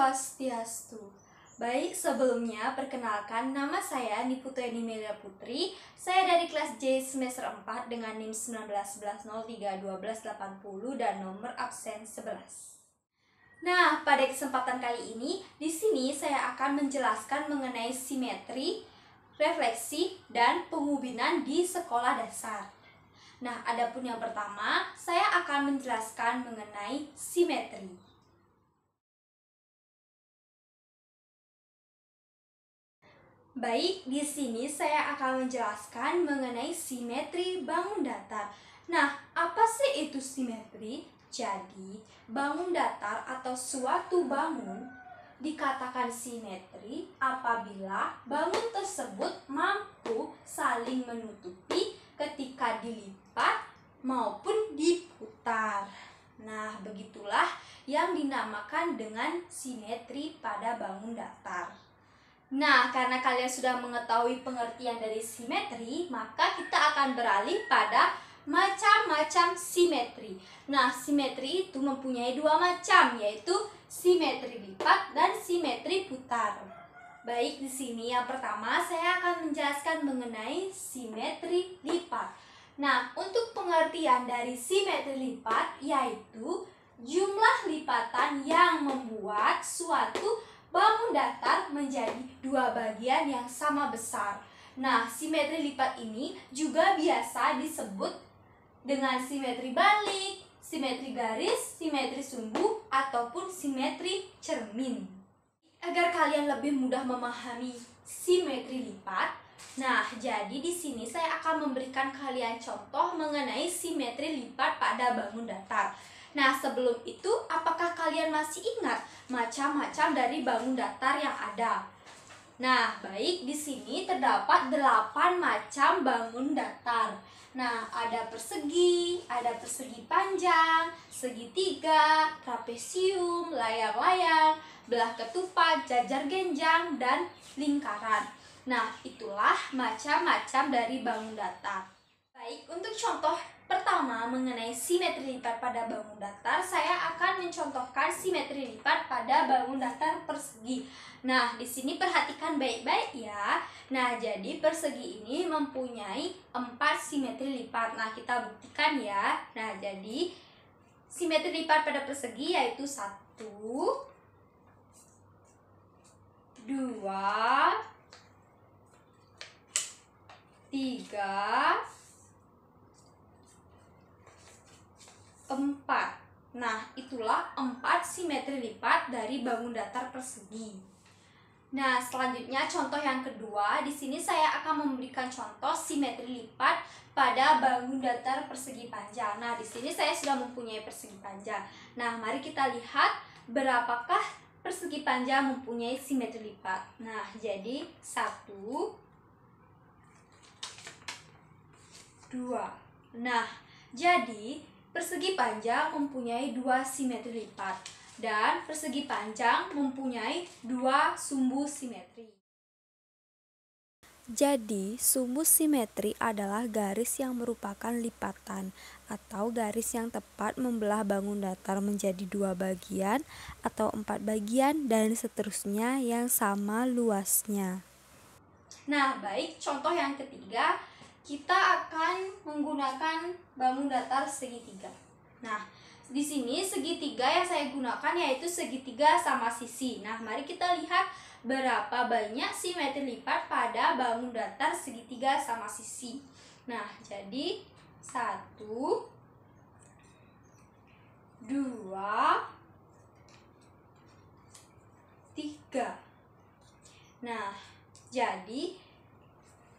Swastiastu. Baik, sebelumnya perkenalkan nama saya Niputueni Melia Putri. Saya dari kelas J semester 4 dengan NIM 1911031280 dan nomor absen 11. Nah, pada kesempatan kali ini di sini saya akan menjelaskan mengenai simetri, refleksi, dan pengubinan di sekolah dasar. Nah, adapun yang pertama, saya akan menjelaskan mengenai simetri. Baik, di sini saya akan menjelaskan mengenai simetri bangun datar. Nah, apa sih itu simetri? Jadi, bangun datar atau suatu bangun dikatakan simetri apabila bangun tersebut mampu saling menutupi ketika dilipat maupun diputar. Nah, begitulah yang dinamakan dengan simetri pada bangun datar. Nah, karena kalian sudah mengetahui pengertian dari simetri, maka kita akan beralih pada macam-macam simetri. Nah, simetri itu mempunyai dua macam, yaitu simetri lipat dan simetri putar. Baik, di sini yang pertama saya akan menjelaskan mengenai simetri lipat. Nah, untuk pengertian dari simetri lipat yaitu jumlah lipatan yang membuat suatu bangun datar menjadi dua bagian yang sama besar. Nah, simetri lipat ini juga biasa disebut dengan simetri balik, simetri garis, simetri sumbu, ataupun simetri cermin. Agar kalian lebih mudah memahami simetri lipat, nah, jadi di sini saya akan memberikan kalian contoh mengenai simetri lipat pada bangun datar. Nah, sebelum itu, apakah kalian masih ingat macam-macam dari bangun datar yang ada? Nah, baik, di sini terdapat 8 macam bangun datar. Nah, ada persegi panjang, segitiga, trapesium, layang-layang, belah ketupat, jajar genjang, dan lingkaran. Nah, itulah macam-macam dari bangun datar. Baik, untuk contoh pertama mengenai simetri lipat pada bangun datar, saya akan mencontohkan simetri lipat pada bangun datar persegi. Nah, di sini perhatikan baik-baik ya. Nah, jadi persegi ini mempunyai 4 simetri lipat. Nah, kita buktikan ya. Nah, jadi simetri lipat pada persegi yaitu 1, 2, 3, 4. Nah, itulah 4 simetri lipat dari bangun datar persegi. Nah, selanjutnya contoh yang kedua, di sini saya akan memberikan contoh simetri lipat pada bangun datar persegi panjang. Nah, di sini saya sudah mempunyai persegi panjang. Nah, mari kita lihat berapakah persegi panjang mempunyai simetri lipat. Nah, jadi 1, 2. Nah, jadi persegi panjang mempunyai 2 simetri lipat dan persegi panjang mempunyai 2 sumbu simetri. Jadi, sumbu simetri adalah garis yang merupakan lipatan atau garis yang tepat membelah bangun datar menjadi 2 bagian atau 4 bagian dan seterusnya yang sama luasnya. Nah, baik, contoh yang ketiga, kita akan menggunakan bangun datar segitiga. Nah, di sini segitiga yang saya gunakan yaitu segitiga sama sisi. Nah, mari kita lihat berapa banyak simetri lipat pada bangun datar segitiga sama sisi. Nah, jadi 1, 2, 3. Nah, jadi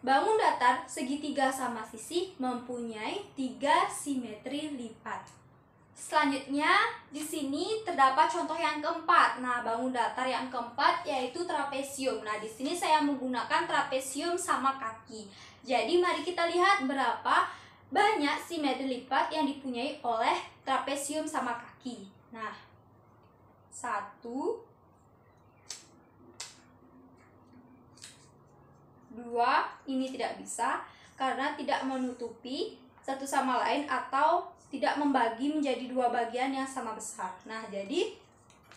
bangun datar segitiga sama sisi mempunyai 3 simetri lipat. Selanjutnya di sini terdapat contoh yang keempat. Nah, bangun datar yang keempat yaitu trapesium. Nah, di sini saya menggunakan trapesium sama kaki. Jadi mari kita lihat berapa banyak simetri lipat yang dipunyai oleh trapesium sama kaki. Nah, 1, 2, ini tidak bisa karena tidak menutupi satu sama lain atau tidak membagi menjadi 2 bagian yang sama besar. Nah, jadi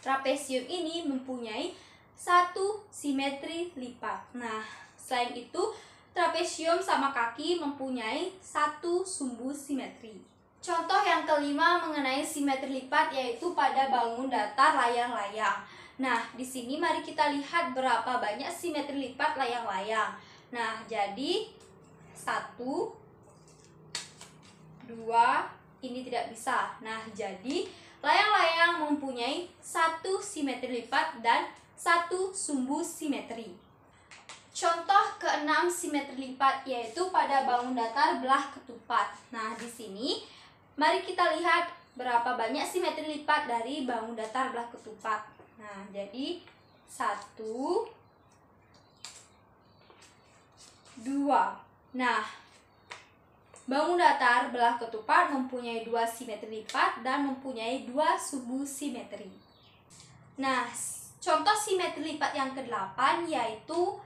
trapesium ini mempunyai satu simetri lipat. Nah, selain itu, trapesium sama kaki mempunyai satu sumbu simetri. Contoh yang kelima mengenai simetri lipat yaitu pada bangun datar layang-layang. Nah, di sini mari kita lihat berapa banyak simetri lipat layang-layang. Nah, jadi 1, 2, ini tidak bisa. Nah, jadi layang-layang mempunyai satu simetri lipat dan satu sumbu simetri. Contoh keenam simetri lipat yaitu pada bangun datar belah ketupat. Nah, di sini mari kita lihat berapa banyak simetri lipat dari bangun datar belah ketupat. Nah, jadi 1, 2. Nah, bangun datar belah ketupat mempunyai 2 simetri lipat dan mempunyai 2 sumbu simetri. Nah, contoh simetri lipat yang ke-8 yaitu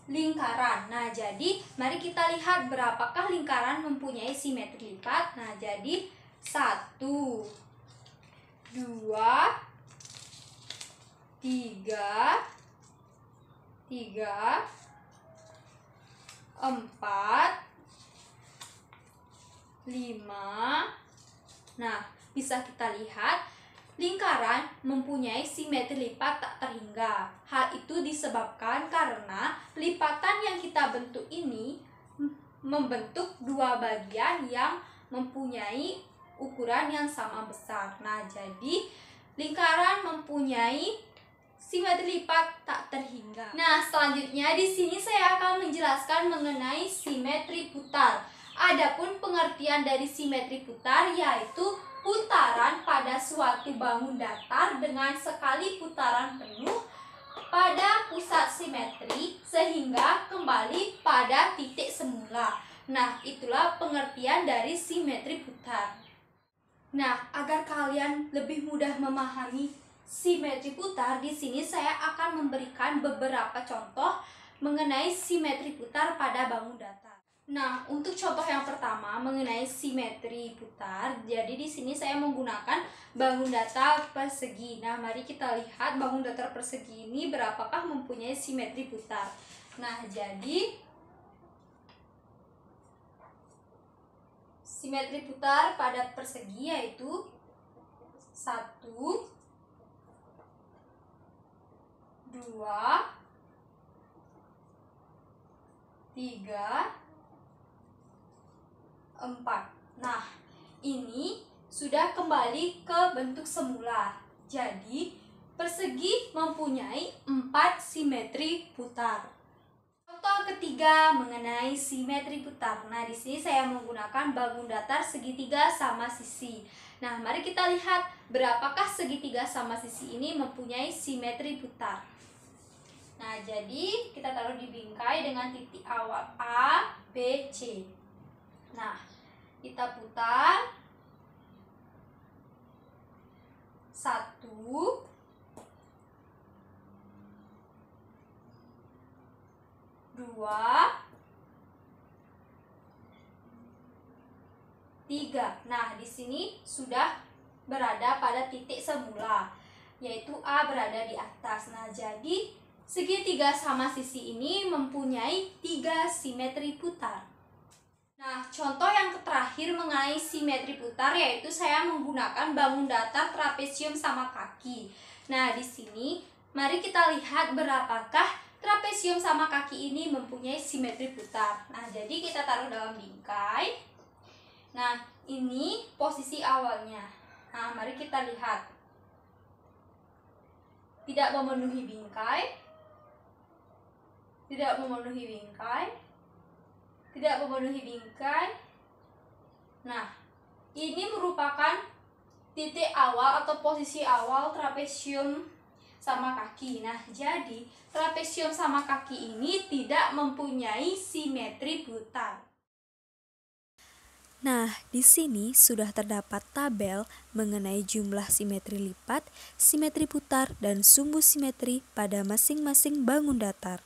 lingkaran. Nah, jadi mari kita lihat berapakah lingkaran mempunyai simetri lipat. Nah, jadi 1, 2, 3, 4, 5. Nah, bisa kita lihat lingkaran mempunyai simetri lipat tak terhingga. Hal itu disebabkan karena lipatan yang kita bentuk ini membentuk dua bagian yang mempunyai ukuran yang sama besar. Nah, jadi lingkaran mempunyai simetri lipat tak terhingga. Nah, selanjutnya di sini saya akan menjelaskan mengenai simetri putar. Adapun pengertian dari simetri putar yaitu putaran pada suatu bangun datar dengan sekali putaran penuh pada pusat simetri sehingga kembali pada titik semula. Nah, itulah pengertian dari simetri putar. Nah, agar kalian lebih mudah memahami simetri putar, di sini saya akan memberikan beberapa contoh mengenai simetri putar pada bangun datar. Nah, untuk contoh yang pertama mengenai simetri putar, jadi di sini saya menggunakan bangun datar persegi. Nah, mari kita lihat bangun datar persegi ini berapakah mempunyai simetri putar. Nah, jadi simetri putar pada persegi yaitu 1, 2, 3, 4. Nah, ini sudah kembali ke bentuk semula. Jadi, persegi mempunyai 4 simetri putar. Contoh ketiga mengenai simetri putar. Nah, di sini saya menggunakan bangun datar segitiga sama sisi. Nah, mari kita lihat berapakah segitiga sama sisi ini mempunyai simetri putar. Nah, jadi kita taruh di bingkai dengan titik awal A, B, C. Nah, kita putar 1, 2, 3. Nah, di sini sudah berada pada titik semula, yaitu A berada di atas. Nah, jadi segitiga sama sisi ini mempunyai 3 simetri putar. Nah, contoh yang terakhir mengenai simetri putar yaitu saya menggunakan bangun datar trapesium sama kaki. Nah, di sini mari kita lihat berapakah trapesium sama kaki ini mempunyai simetri putar. Nah, jadi kita taruh dalam bingkai. Nah, ini posisi awalnya. Nah, mari kita lihat. Tidak memenuhi bingkai. Tidak memenuhi bingkai. Tidak memenuhi bingkai. Nah, ini merupakan titik awal atau posisi awal trapesium sama kaki. Nah, jadi trapesium sama kaki ini tidak mempunyai simetri putar. Nah, di sini sudah terdapat tabel mengenai jumlah simetri lipat, simetri putar, dan sumbu simetri pada masing-masing bangun datar.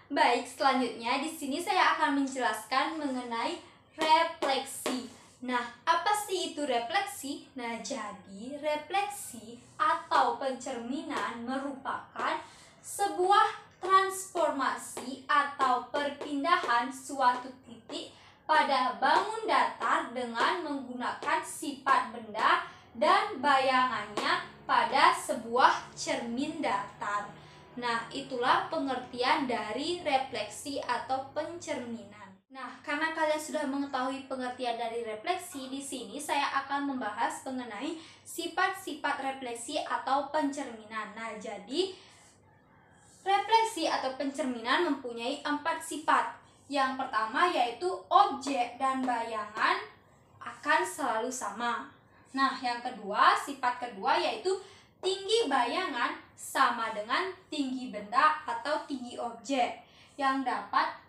Baik, selanjutnya di sini saya akan menjelaskan mengenai refleksi. Nah, apa sih itu refleksi? Nah, jadi refleksi atau pencerminan merupakan sebuah transformasi atau perpindahan suatu titik pada bangun datar dengan menggunakan sifat benda dan bayangannya pada sebuah cermin datar. Nah, itulah pengertian dari refleksi atau pencerminan. Nah, karena kalian sudah mengetahui pengertian dari refleksi, di sini saya akan membahas mengenai sifat-sifat refleksi atau pencerminan. Nah, jadi refleksi atau pencerminan mempunyai 4 sifat. Yang pertama yaitu objek dan bayangan akan selalu sama. Nah, yang kedua, sifat kedua yaitu tinggi bayangan sama dengan tinggi benda atau tinggi objek yang dapat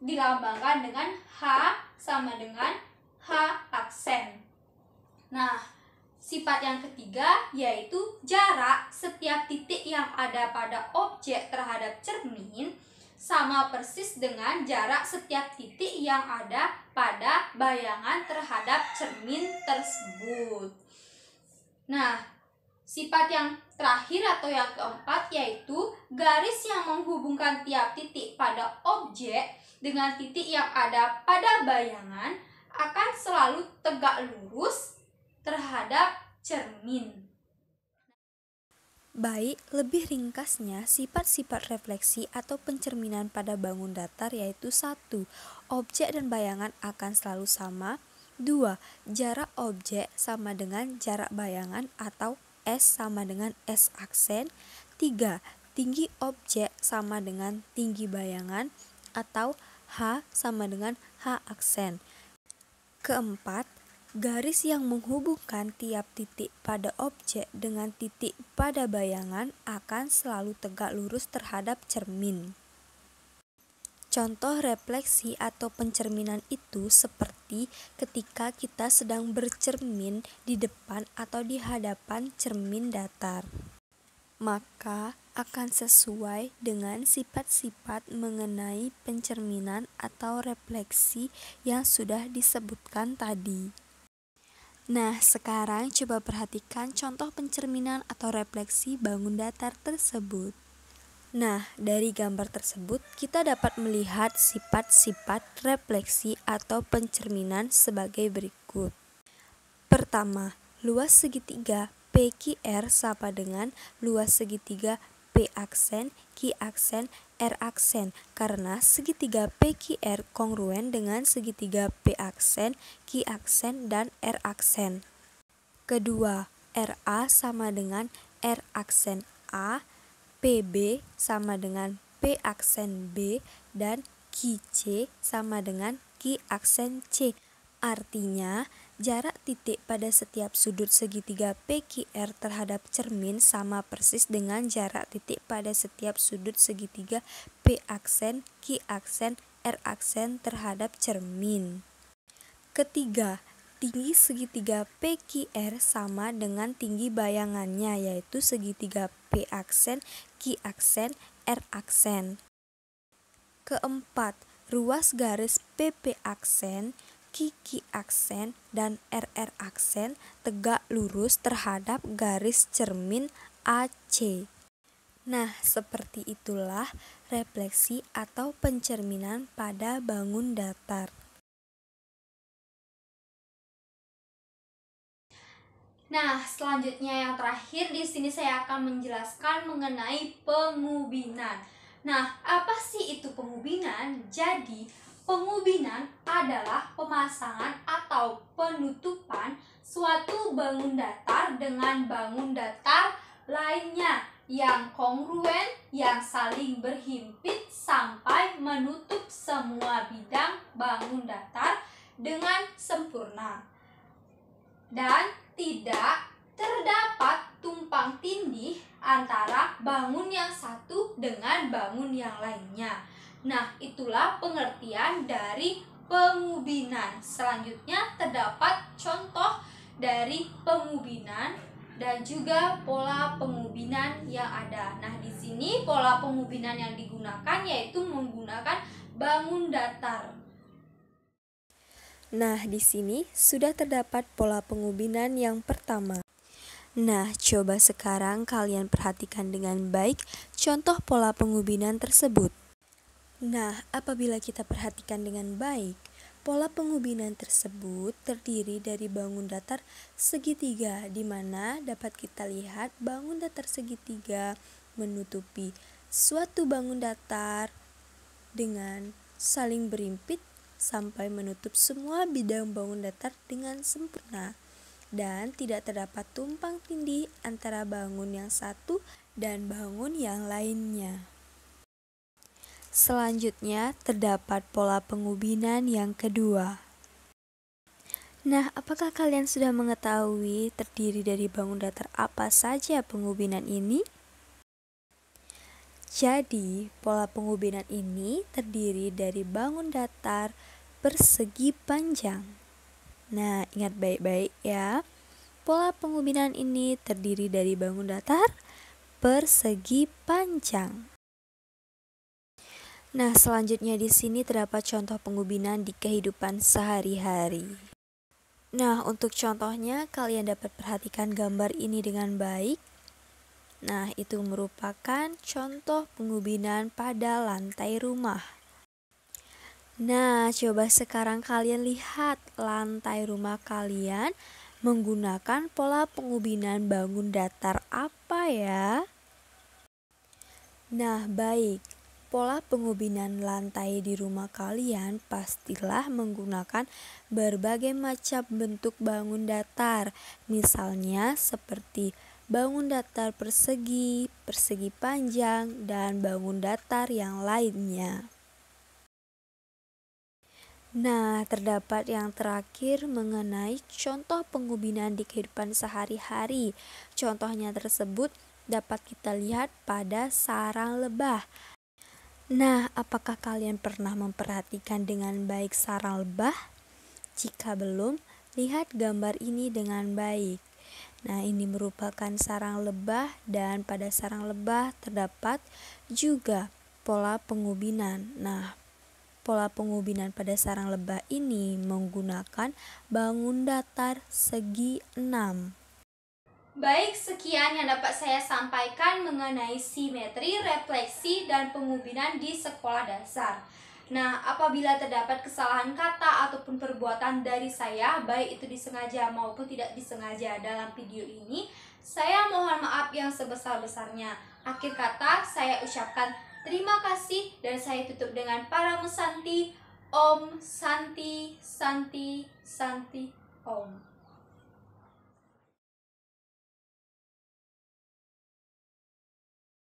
dilambangkan dengan H sama dengan H aksen. Nah, sifat yang ketiga yaitu jarak setiap titik yang ada pada objek terhadap cermin sama persis dengan jarak setiap titik yang ada pada bayangan terhadap cermin tersebut. Nah, sifat yang terakhir atau yang keempat yaitu garis yang menghubungkan tiap titik pada objek dengan titik yang ada pada bayangan akan selalu tegak lurus terhadap cermin. Baik, lebih ringkasnya, sifat-sifat refleksi atau pencerminan pada bangun datar yaitu 1. Objek dan bayangan akan selalu sama. 2. Jarak objek sama dengan jarak bayangan atau S sama dengan S aksen. 3. Tinggi objek sama dengan tinggi bayangan atau H sama dengan H aksen. Keempat, garis yang menghubungkan tiap titik pada objek dengan titik pada bayangan akan selalu tegak lurus terhadap cermin. Contoh refleksi atau pencerminan itu seperti ketika kita sedang bercermin di depan atau di hadapan cermin datar. Maka akan sesuai dengan sifat-sifat mengenai pencerminan atau refleksi yang sudah disebutkan tadi. Nah, sekarang coba perhatikan contoh pencerminan atau refleksi bangun datar tersebut. Nah, dari gambar tersebut kita dapat melihat sifat-sifat refleksi atau pencerminan sebagai berikut. Pertama, luas segitiga PQR sama dengan luas segitiga P aksen, Q aksen, R aksen karena segitiga PQR kongruen dengan segitiga P aksen, Q aksen, dan R aksen. Kedua, RA sama dengan R aksen A, PB sama dengan P aksen B, dan QC sama dengan Q aksen C. Artinya, jarak titik pada setiap sudut segitiga PQR terhadap cermin sama persis dengan jarak titik pada setiap sudut segitiga P aksen, Q aksen, R aksen terhadap cermin. Ketiga, tinggi segitiga PQR sama dengan tinggi bayangannya yaitu segitiga P aksen, Q aksen, R aksen. Keempat, ruas garis PP aksen, QQ aksen, dan RR aksen tegak lurus terhadap garis cermin AC. Nah, seperti itulah refleksi atau pencerminan pada bangun datar. Nah, selanjutnya yang terakhir di sini saya akan menjelaskan mengenai pengubinan. Nah, apa sih itu pengubinan? Jadi, pengubinan adalah pemasangan atau penutupan suatu bangun datar dengan bangun datar lainnya yang kongruen, yang saling berhimpit sampai menutup semua bidang bangun datar dengan sempurna. Dan tidak terdapat tumpang tindih antara bangun yang satu dengan bangun yang lainnya. Nah, itulah pengertian dari pengubinan. Selanjutnya terdapat contoh dari pengubinan dan juga pola pengubinan yang ada. Nah, di sini pola pengubinan yang digunakan yaitu menggunakan bangun datar. Nah, di sini sudah terdapat pola pengubinan yang pertama. Nah, coba sekarang kalian perhatikan dengan baik contoh pola pengubinan tersebut. Nah, apabila kita perhatikan dengan baik, pola pengubinan tersebut terdiri dari bangun datar segitiga, di mana dapat kita lihat bangun datar segitiga menutupi suatu bangun datar dengan saling berimpit sampai menutup semua bidang bangun datar dengan sempurna, dan tidak terdapat tumpang tindih antara bangun yang satu dan bangun yang lainnya. Selanjutnya terdapat pola pengubinan yang kedua. Nah, apakah kalian sudah mengetahui terdiri dari bangun datar apa saja pengubinan ini? Jadi, pola pengubinan ini terdiri dari bangun datar persegi panjang. Nah, ingat baik-baik ya. Pola pengubinan ini terdiri dari bangun datar persegi panjang. Nah, selanjutnya di sini terdapat contoh pengubinan di kehidupan sehari-hari. Nah, untuk contohnya kalian dapat perhatikan gambar ini dengan baik. Nah, itu merupakan contoh pengubinan pada lantai rumah. Nah, coba sekarang kalian lihat lantai rumah kalian menggunakan pola pengubinan bangun datar apa ya? Nah, baik. Pola pengubinan lantai di rumah kalian pastilah menggunakan berbagai macam bentuk bangun datar. Misalnya seperti bangun datar persegi, persegi panjang, dan bangun datar yang lainnya. Nah, terdapat yang terakhir mengenai contoh pengubinan di kehidupan sehari-hari. Contohnya tersebut dapat kita lihat pada sarang lebah. Nah, apakah kalian pernah memperhatikan dengan baik sarang lebah? Jika belum, lihat gambar ini dengan baik. Nah, ini merupakan sarang lebah, dan pada sarang lebah terdapat juga pola pengubinan. Nah, pola pengubinan pada sarang lebah ini menggunakan bangun datar segi 6. Baik, sekian yang dapat saya sampaikan mengenai simetri, refleksi, dan pengubinan di sekolah dasar. Nah, apabila terdapat kesalahan kata ataupun perbuatan dari saya, baik itu disengaja maupun tidak disengaja dalam video ini, saya mohon maaf yang sebesar-besarnya. Akhir kata, saya ucapkan terima kasih dan saya tutup dengan para Santi, Om Santi, Santi, Santi, Om.